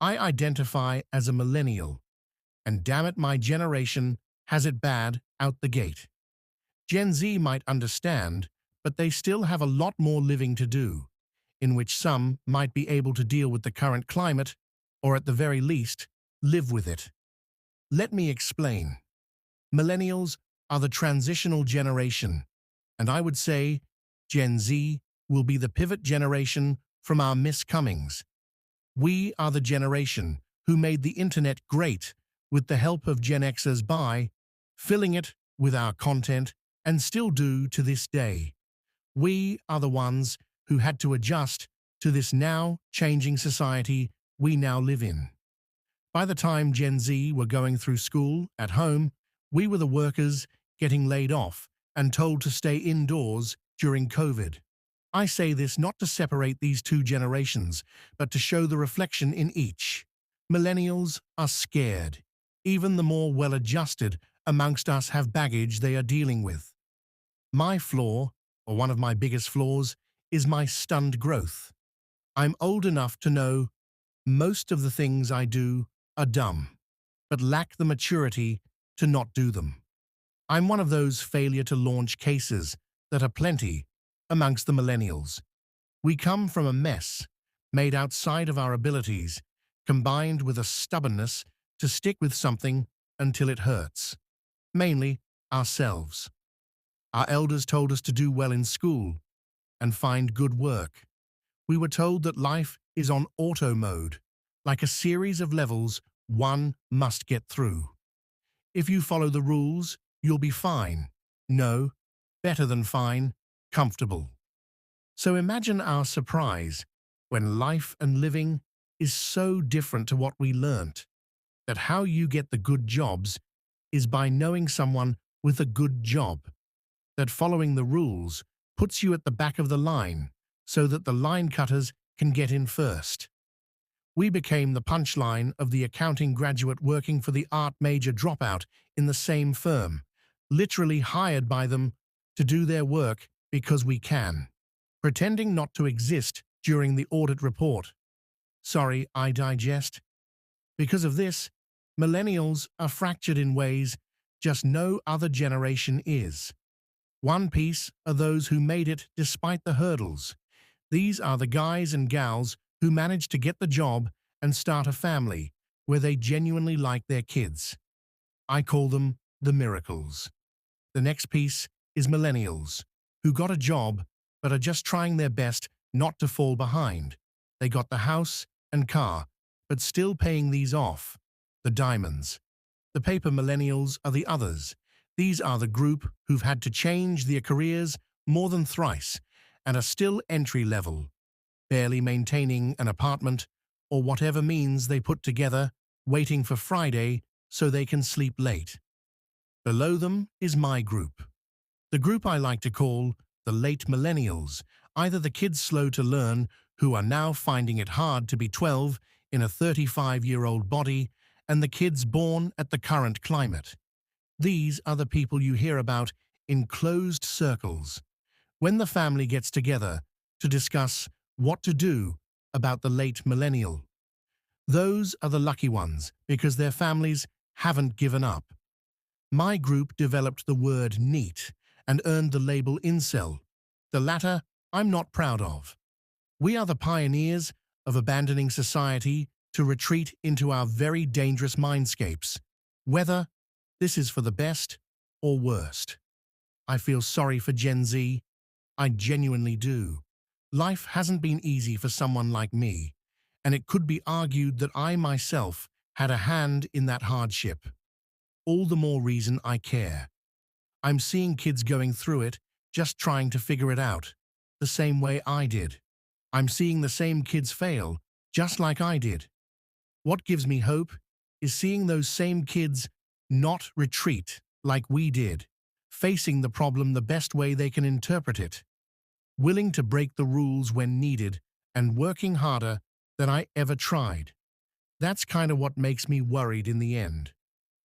I identify as a millennial, and damn it, my generation has it bad out the gate. Gen Z might understand, but they still have a lot more living to do, in which some might be able to deal with the current climate, or at the very least, live with it. Let me explain. Millennials are the transitional generation, and I would say Gen Z will be the pivot generation from our miscomings. We are the generation who made the internet great with the help of Gen Xers by filling it with our content and still do to this day. We are the ones who had to adjust to this now changing society we now live in. By the time Gen Z were going through school at home, we were the workers getting laid off and told to stay indoors during COVID. I say this not to separate these two generations, but to show the reflection in each. Millennials are scared. Even the more well-adjusted amongst us have baggage they are dealing with. My flaw, or one of my biggest flaws, is my stunned growth. I'm old enough to know most of the things I do are dumb, but lack the maturity to not do them. I'm one of those failure to launch cases that are plenty amongst the millennials. We come from a mess made outside of our abilities, combined with a stubbornness to stick with something until it hurts. Mainly ourselves. Our elders told us to do well in school and find good work. We were told that life is on auto mode, like a series of levels one must get through. If you follow the rules, you'll be fine. No, better than fine, comfortable. So imagine our surprise when life and living is so different to what we learnt, that how you get the good jobs is by knowing someone with a good job, that following the rules puts you at the back of the line so that the line cutters can get in first. We became the punchline of the accounting graduate working for the art major dropout in the same firm, literally hired by them to do their work because we can, pretending not to exist during the audit report. Sorry, I digest. Because of this, millennials are fractured in ways just no other generation is. One piece are those who made it despite the hurdles. These are the guys and gals who managed to get the job and start a family where they genuinely like their kids. I call them the miracles. The next piece is millennials, who got a job but are just trying their best not to fall behind. They got the house and car, but still paying these off. The diamonds. The paper millennials are the others. These are the group who've had to change their careers more than thrice and are still entry level, barely maintaining an apartment or whatever means they put together, waiting for Friday so they can sleep late. Below them is my group. The group I like to call the late millennials, either the kids slow to learn who are now finding it hard to be 12 in a 35-year-old body, and the kids born at the current climate. These are the people you hear about in closed circles, when the family gets together to discuss what to do about the late millennial. Those are the lucky ones because their families haven't given up. My group developed the word NEAT and earned the label incel. The latter I'm not proud of. We are the pioneers of abandoning society to retreat into our very dangerous mindscapes, whether this is for the best or worst. I feel sorry for Gen Z. I genuinely do. Life hasn't been easy for someone like me, and it could be argued that I myself had a hand in that hardship. All the more reason I care. I'm seeing kids going through it, just trying to figure it out, the same way I did. I'm seeing the same kids fail, just like I did. What gives me hope is seeing those same kids not retreat like we did, facing the problem the best way they can interpret it, willing to break the rules when needed, and working harder than I ever tried. That's kind of what makes me worried in the end.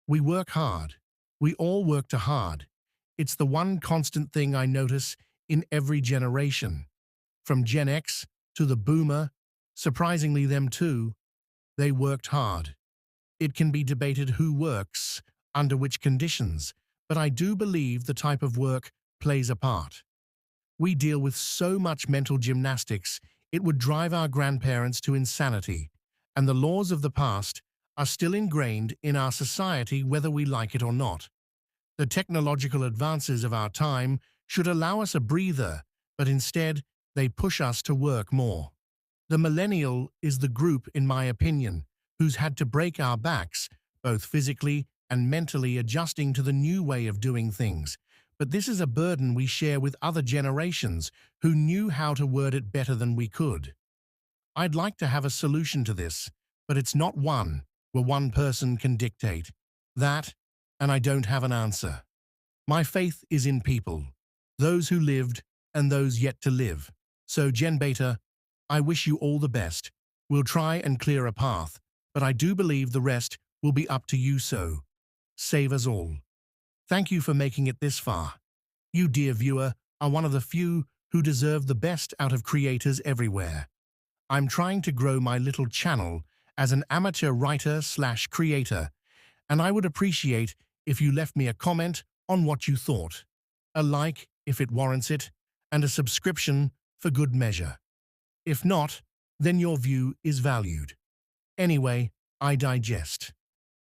We work hard. We all work too hard. It's the one constant thing I notice in every generation, from Gen X to the boomer, surprisingly them too. They worked hard. It can be debated who works, under which conditions, but I do believe the type of work plays a part. We deal with so much mental gymnastics, it would drive our grandparents to insanity, and the laws of the past are still ingrained in our society whether we like it or not. The technological advances of our time should allow us a breather, but instead they push us to work more. The millennial is the group, in my opinion, who's had to break our backs, both physically and mentally adjusting to the new way of doing things. But this is a burden we share with other generations who knew how to word it better than we could. I'd like to have a solution to this, but it's not one where one person can dictate that, and I don't have an answer. My faith is in people, those who lived and those yet to live. So, Gen Beta, I wish you all the best. We'll try and clear a path, but I do believe the rest will be up to you, so save us all. Thank you for making it this far. You, dear viewer, are one of the few who deserve the best out of creators everywhere. I'm trying to grow my little channel as an amateur writer/creator, and I would appreciate if you left me a comment on what you thought, a like if it warrants it, and a subscription for good measure. If not, then your view is valued. Anyway, I digest.